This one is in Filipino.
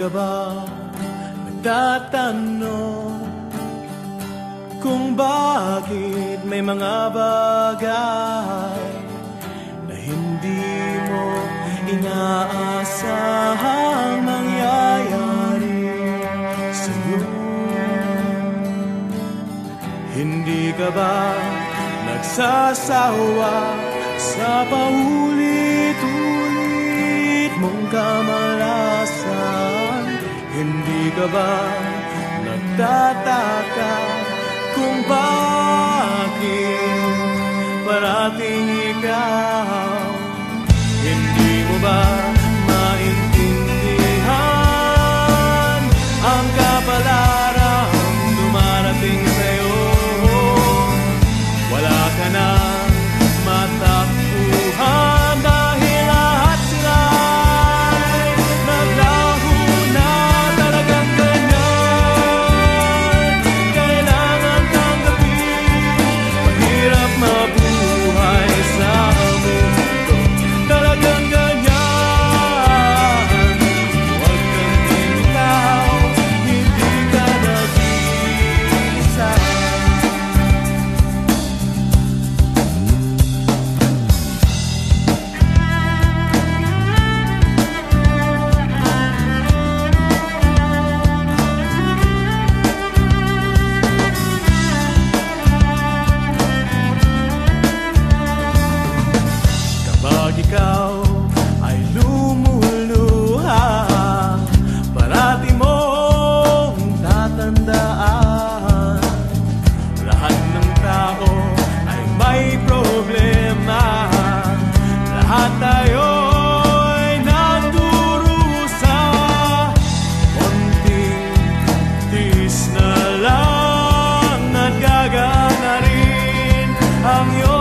ka ba nagtatanong kung bakit may mga bagay na hindi mo inaasahang mangyayari sa'yo? Hindi ka ba nagsasawa sa paulit-ulit mong kamalasan? Hindi ka ba nagtataka kung bakit parating ikaw? Hindi mo ba maintindihan ang kapalarang dumarating sa'yo? Wala ka na matakbuhan dahil lahat sila'y naglaho na. Talagang ganyan, kailangan tanggapin. Mahirap mabuhay sa mundo, talagang ganyan. Huwag kang bitaw, hindi ka nag-iisa. Kapag ikaw ay lumuluha, parati mong tatandaan, lahat ng tao ay may problema. Lahat tayo'y nagdurusa. Konting tiis na lang at gagana rin ang iyong